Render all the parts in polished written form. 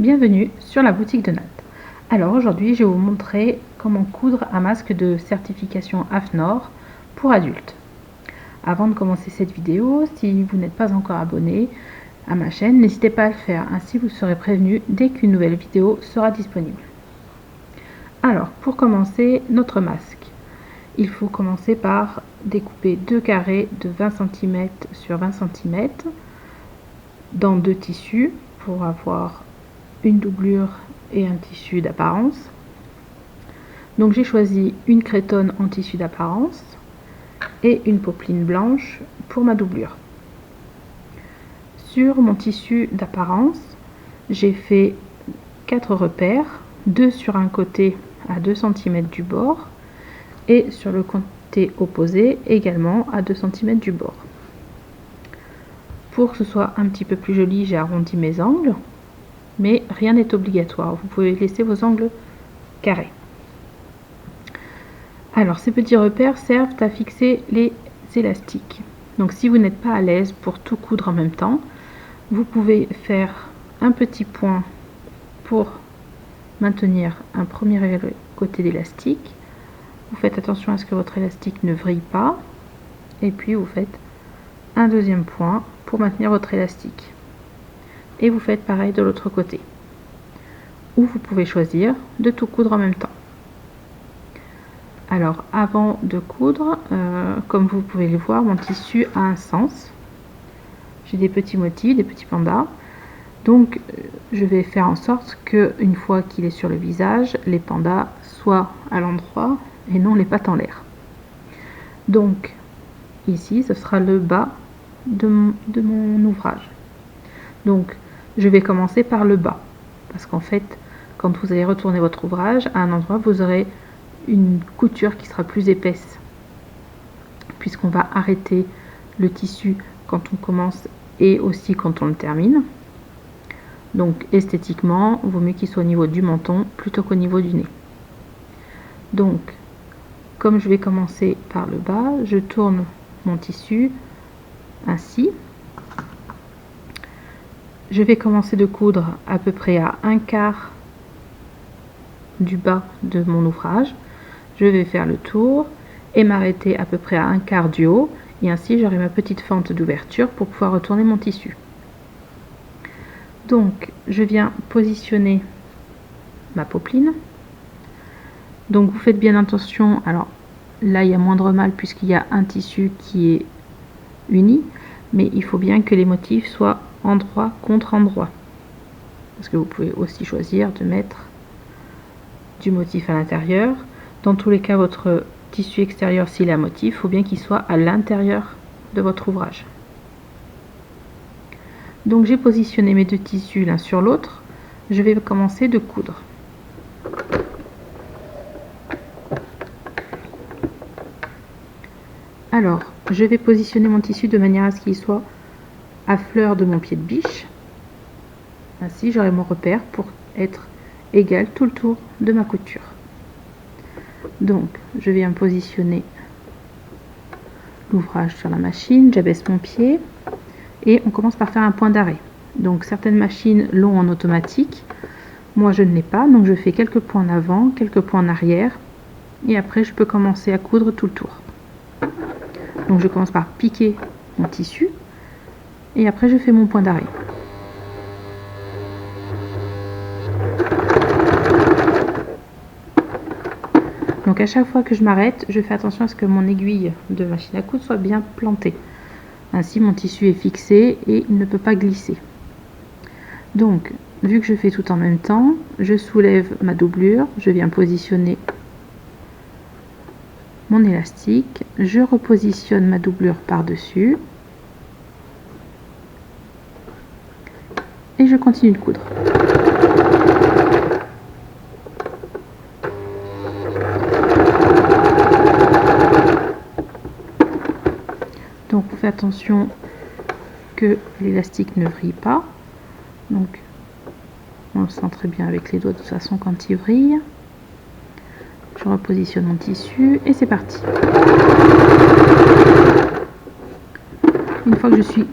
Bienvenue sur la boutique de Nat. Alors aujourd'hui, je vais vous montrer comment coudre un masque de certification AFNOR pour adultes. Avant de commencer cette vidéo, si vous n'êtes pas encore abonné à ma chaîne, n'hésitez pas à le faire, ainsi vous serez prévenu dès qu'une nouvelle vidéo sera disponible. Alors, pour commencer notre masque, il faut commencer par découper deux carrés de 20 cm sur 20 cm dans deux tissus pour avoir une doublure et un tissu d'apparence. Donc j'ai choisi une cretonne en tissu d'apparence et une popeline blanche pour ma doublure. Sur mon tissu d'apparence, j'ai fait 4 repères, 2 sur un côté à 2 cm du bord et sur le côté opposé également à 2 cm du bord. Pour que ce soit un petit peu plus joli, j'ai arrondi mes angles, mais rien n'est obligatoire, vous pouvez laisser vos angles carrés. Alors ces petits repères servent à fixer les élastiques. Donc si vous n'êtes pas à l'aise pour tout coudre en même temps, vous pouvez faire un petit point pour maintenir un premier côté d'élastique. Vous faites attention à ce que votre élastique ne vrille pas, et puis vous faites un deuxième point pour maintenir votre élastique. Et vous faites pareil de l'autre côté. Ou vous pouvez choisir de tout coudre en même temps. Alors avant de coudre, comme vous pouvez le voir, mon tissu a un sens. J'ai des petits motifs, des petits pandas. Donc je vais faire en sorte que une fois qu'il est sur le visage, les pandas soient à l'endroit et non les pattes en l'air. Donc ici, ce sera le bas de mon ouvrage. Donc je vais commencer par le bas, parce qu'en fait, quand vous allez retourner votre ouvrage, à un endroit, vous aurez une couture qui sera plus épaisse, puisqu'on va arrêter le tissu quand on commence et aussi quand on le termine. Donc esthétiquement, il vaut mieux qu'il soit au niveau du menton plutôt qu'au niveau du nez. Donc, comme je vais commencer par le bas, je tourne mon tissu ainsi. Je vais commencer de coudre à peu près à un quart du bas de mon ouvrage. Je vais faire le tour et m'arrêter à peu près à un quart du haut. Et ainsi, j'aurai ma petite fente d'ouverture pour pouvoir retourner mon tissu. Donc, je viens positionner ma popeline. Donc, vous faites bien attention. Alors, là, il y a moindre mal puisqu'il y a un tissu qui est uni. Mais il faut bien que les motifs soient endroit contre endroit, parce que vous pouvez aussi choisir de mettre du motif à l'intérieur. Dans tous les cas, votre tissu extérieur, s'il est à motif, il faut bien qu'il soit à l'intérieur de votre ouvrage. Donc j'ai positionné mes deux tissus l'un sur l'autre. Je vais commencer de coudre. Alors je vais positionner mon tissu de manière à ce qu'il soit à fleur de mon pied de biche. Ainsi j'aurai mon repère pour être égal tout le tour de ma couture. Donc je viens positionner l'ouvrage sur la machine, j'abaisse mon pied et on commence par faire un point d'arrêt. Donc certaines machines l'ont en automatique, moi je ne l'ai pas, donc je fais quelques points en avant, quelques points en arrière et après je peux commencer à coudre tout le tour. Donc je commence par piquer mon tissu et après je fais mon point d'arrêt. Donc à chaque fois que je m'arrête, je fais attention à ce que mon aiguille de machine à coudre soit bien plantée. Ainsi mon tissu est fixé et il ne peut pas glisser. Donc vu que je fais tout en même temps, je soulève ma doublure, je viens positionner mon élastique, je repositionne ma doublure par-dessus et je continue de coudre. Donc on fait attention que l'élastique ne vrille pas. Donc on le sent très bien avec les doigts de toute façon quand il vrille. Je repositionne mon tissu et c'est parti. Une fois que je suis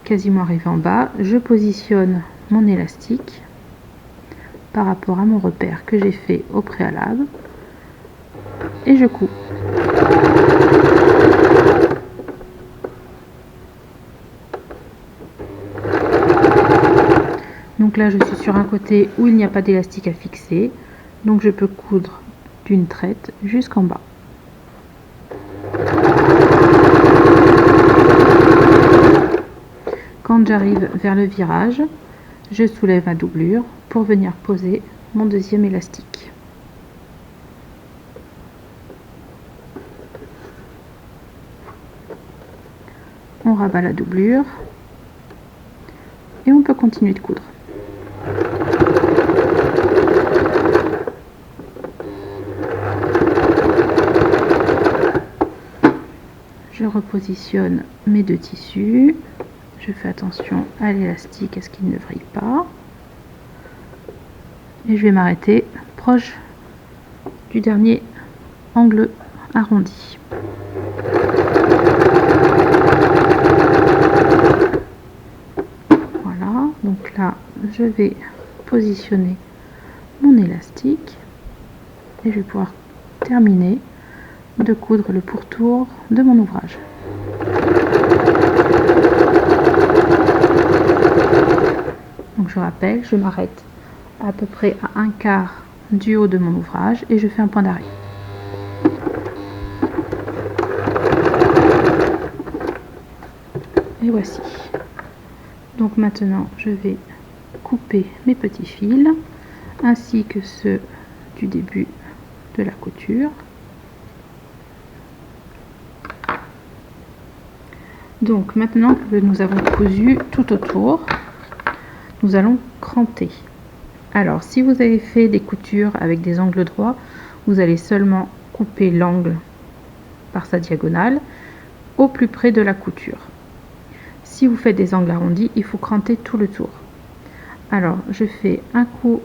quasiment arrivée en bas, je positionne mon élastique par rapport à mon repère que j'ai fait au préalable et je couds. Donc là je suis sur un côté où il n'y a pas d'élastique à fixer, donc je peux coudre d'une traite jusqu'en bas. Quand j'arrive vers le virage, je soulève ma doublure pour venir poser mon deuxième élastique. On rabat la doublure et on peut continuer de coudre. Je repositionne mes deux tissus. Je fais attention à l'élastique, à ce qu'il ne vrille pas. Et je vais m'arrêter proche du dernier angle arrondi. Voilà, donc là je vais positionner mon élastique et je vais pouvoir terminer de coudre le pourtour de mon ouvrage. Donc je rappelle, je m'arrête à peu près à un quart du haut de mon ouvrage et je fais un point d'arrêt. Et voici. Donc maintenant je vais couper mes petits fils ainsi que ceux du début de la couture. Donc maintenant que nous avons cousu tout autour, nous allons cranter. Alors si vous avez fait des coutures avec des angles droits, vous allez seulement couper l'angle par sa diagonale au plus près de la couture. Si vous faites des angles arrondis, il faut cranter tout le tour. Alors je fais un coup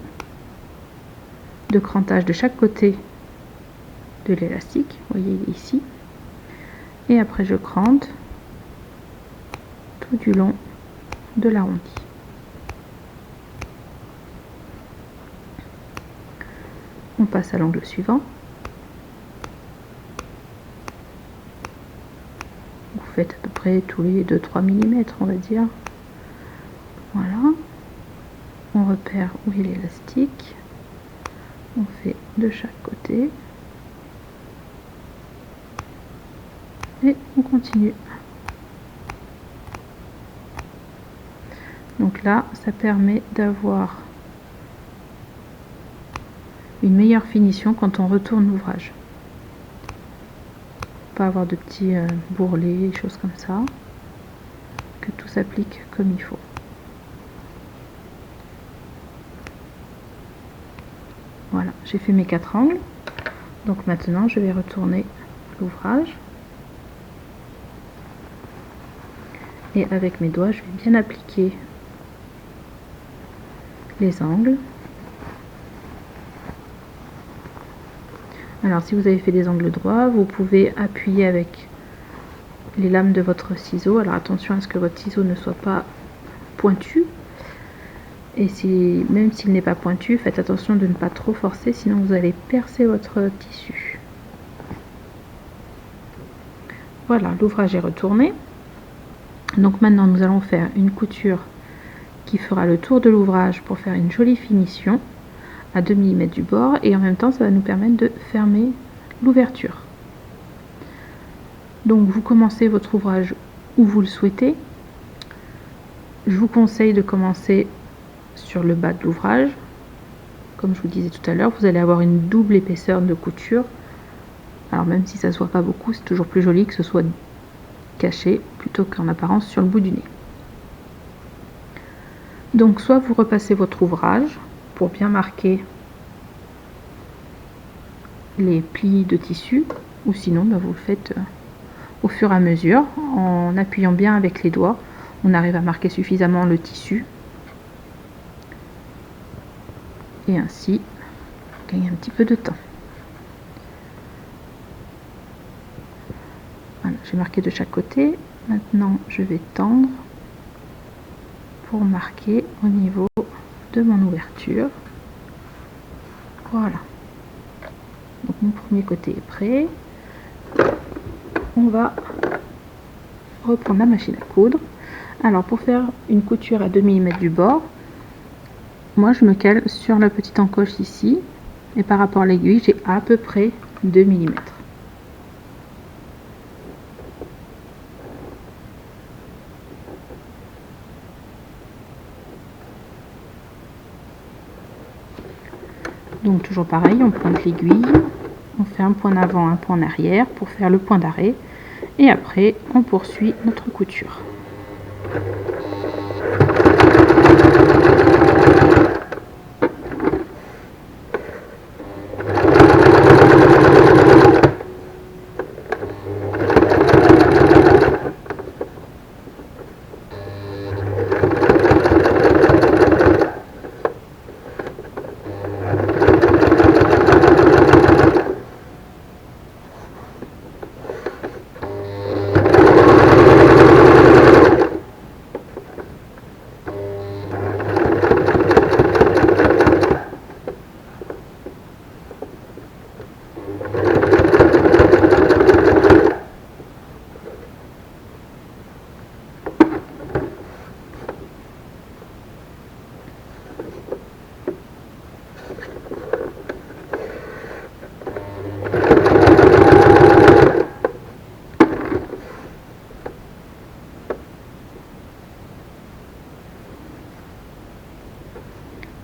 de crantage de chaque côté de l'élastique, vous voyez ici, et après je crante tout du long de l'arrondi. On passe à l'angle suivant. Vous faites à peu près tous les 2-3 mm, on va dire. Voilà. On repère où est l'élastique. On fait de chaque côté. Et on continue. Donc là, ça permet d'avoir une meilleure finition quand on retourne l'ouvrage. Pas avoir de petits bourrelets, choses comme ça. Que tout s'applique comme il faut. Voilà, j'ai fait mes 4 angles. Donc maintenant, je vais retourner l'ouvrage. Et avec mes doigts, je vais bien appliquer les angles. Alors si vous avez fait des angles droits, vous pouvez appuyer avec les lames de votre ciseau. Alors attention à ce que votre ciseau ne soit pas pointu. Et même s'il n'est pas pointu, faites attention de ne pas trop forcer, sinon vous allez percer votre tissu. Voilà, l'ouvrage est retourné. Donc maintenant nous allons faire une couture qui fera le tour de l'ouvrage pour faire une jolie finition à 2 mm du bord, et en même temps ça va nous permettre de fermer l'ouverture. Donc vous commencez votre ouvrage où vous le souhaitez. Je vous conseille de commencer sur le bas de l'ouvrage. Comme je vous disais tout à l'heure, vous allez avoir une double épaisseur de couture. Alors même si ça ne se voit pas beaucoup, c'est toujours plus joli que ce soit caché plutôt qu'en apparence sur le bout du nez. Donc soit vous repassez votre ouvrage pour bien marquer les plis de tissu, ou sinon vous le faites au fur et à mesure en appuyant bien avec les doigts. On arrive à marquer suffisamment le tissu et ainsi gagner un petit peu de temps. Voilà, j'ai marqué de chaque côté. Maintenant je vais tendre pour marquer au niveau de mon ouverture. Voilà. Donc mon premier côté est prêt. On va reprendre la machine à coudre. Alors pour faire une couture à 2 mm du bord, moi je me cale sur la petite encoche ici, et par rapport à l'aiguille j'ai à peu près 2 mm. Donc toujours pareil, on pointe l'aiguille, on fait un point en avant, un point en arrière pour faire le point d'arrêt, et après on poursuit notre couture.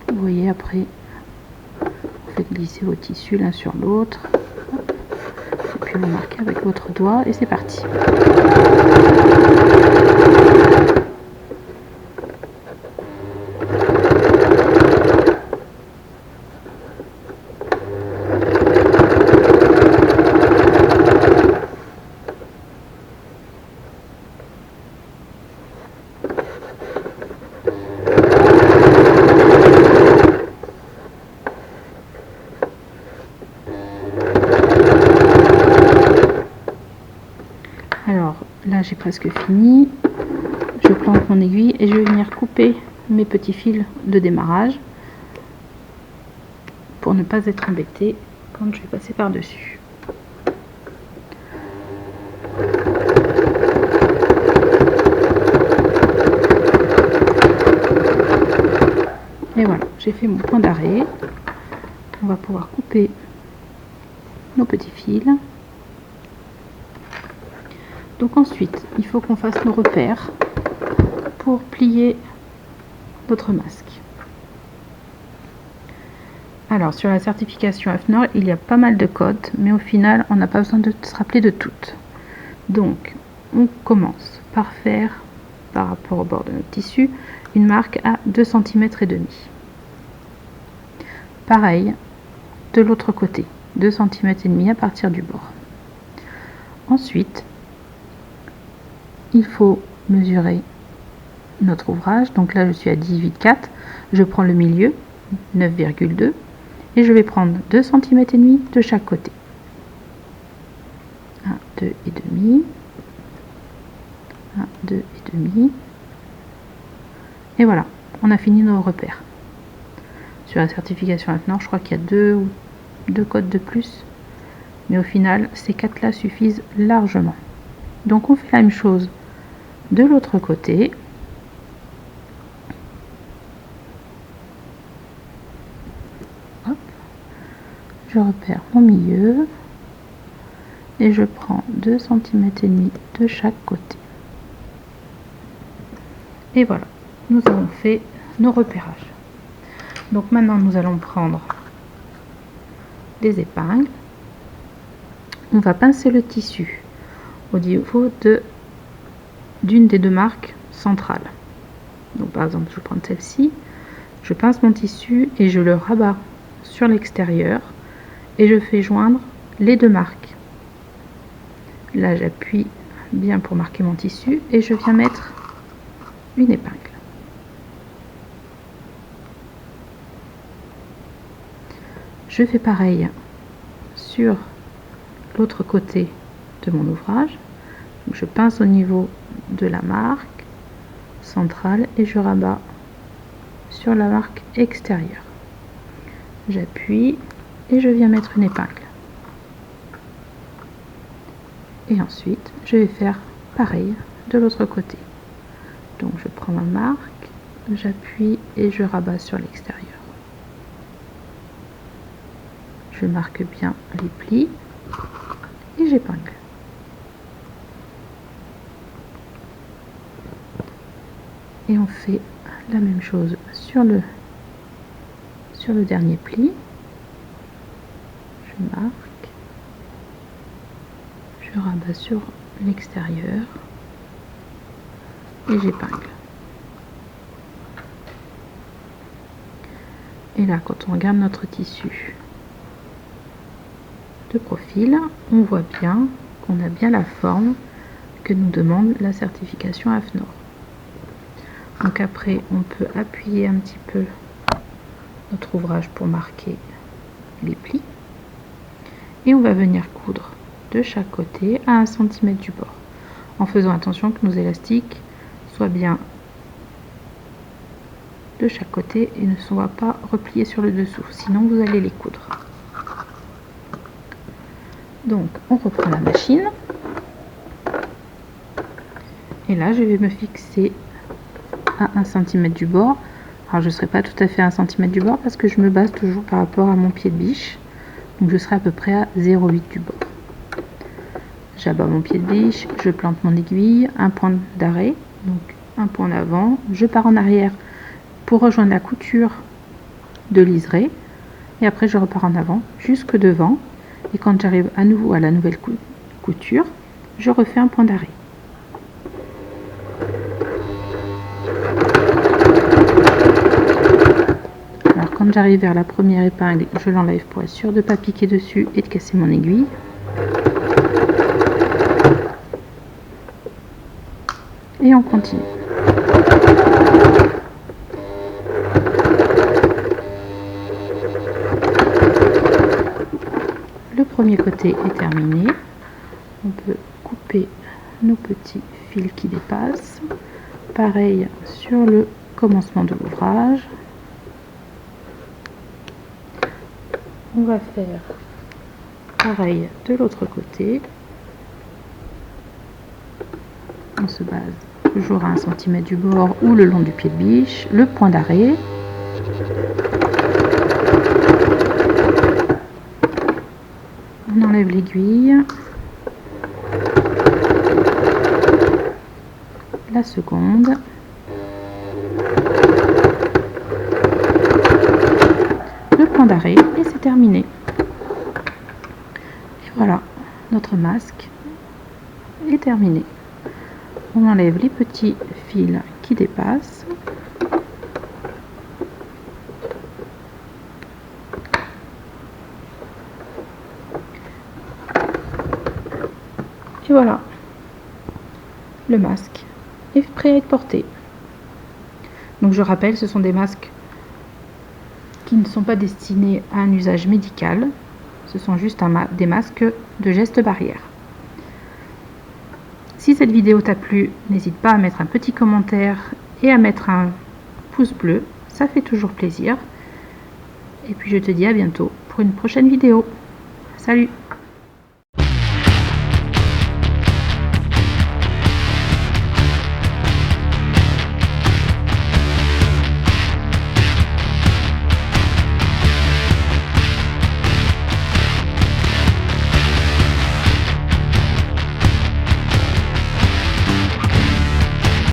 Vous voyez, après vous faites glisser vos tissus l'un sur l'autre, et puis vous marquez avec votre doigt et c'est parti. Alors là j'ai presque fini, je plante mon aiguille et je vais venir couper mes petits fils de démarrage pour ne pas être embêtée quand je vais passer par dessus. Et voilà, j'ai fait mon point d'arrêt. On va pouvoir couper nos petits fils. Donc ensuite, il faut qu'on fasse nos repères pour plier notre masque. Alors sur la certification AFNOR, il y a pas mal de codes, mais au final, on n'a pas besoin de se rappeler de toutes. Donc, on commence par faire, par rapport au bord de notre tissu, une marque à 2 cm et demi. Pareil, de l'autre côté, 2 cm et demi à partir du bord. Ensuite, il faut mesurer notre ouvrage. Donc là je suis à 18,4, je prends le milieu 9,2 et je vais prendre 2 cm et demi de chaque côté. 1, 2 et demi, 1, 2 et demi, et voilà, on a fini nos repères. Sur la certification AFNOR, je crois qu'il y a deux codes de plus, mais au final ces 4 là suffisent largement. Donc on fait la même chose de l'autre côté. Hop. Je repère mon milieu et je prends 2 cm et demi de chaque côté. Et voilà, nous avons fait nos repérages. Donc maintenant nous allons prendre des épingles. On va pincer le tissu au niveau d'une des deux marques centrales. Donc par exemple, je vais prendre celle-ci, je pince mon tissu et je le rabats sur l'extérieur et je fais joindre les deux marques. Là, j'appuie bien pour marquer mon tissu et je viens mettre une épingle. Je fais pareil sur l'autre côté de mon ouvrage. Donc je pince au niveau de la marque centrale et je rabats sur la marque extérieure. J'appuie et je viens mettre une épingle. Et ensuite, je vais faire pareil de l'autre côté. Donc je prends ma marque, j'appuie et je rabats sur l'extérieur. Je marque bien les plis et j'épingle. Et on fait la même chose sur le dernier pli. Je marque, je rabats sur l'extérieur et j'épingle. Et là, quand on regarde notre tissu de profil, on voit bien qu'on a bien la forme que nous demande la certification AFNOR. Donc après, on peut appuyer un petit peu notre ouvrage pour marquer les plis. Et on va venir coudre de chaque côté à 1 cm du bord, en faisant attention que nos élastiques soient bien de chaque côté et ne soient pas repliés sur le dessous, sinon vous allez les coudre. Donc on reprend la machine et là je vais me fixer à 1 cm du bord. Alors je ne serai pas tout à fait à 1 cm du bord parce que je me base toujours par rapport à mon pied de biche, donc je serai à peu près à 0,8 du bord. J'abats mon pied de biche, je plante mon aiguille, un point d'arrêt, donc un point en avant, je pars en arrière pour rejoindre la couture de liseré et après je repars en avant jusque devant, et quand j'arrive à nouveau à la nouvelle couture, je refais un point d'arrêt. Alors quand j'arrive vers la première épingle, je l'enlève pour être sûr de ne pas piquer dessus et de casser mon aiguille. Et on continue. Le premier côté est terminé. On peut couper nos petits fils qui dépassent. Pareil sur le commencement de l'ouvrage. On va faire pareil de l'autre côté. On se base toujours à 1 cm du bord ou le long du pied de biche, le point d'arrêt. On enlève l'aiguille, la seconde, le point d'arrêt et c'est terminé. Et voilà, notre masque est terminé. On enlève les petits fils qui dépassent. Et voilà, le masque est prêt à être porté. Donc je rappelle, ce sont des masques qui ne sont pas destinés à un usage médical. Ce sont juste des masques de gestes barrières. Si cette vidéo t'a plu, n'hésite pas à mettre un petit commentaire et à mettre un pouce bleu, ça fait toujours plaisir. Et puis je te dis à bientôt pour une prochaine vidéo. Salut!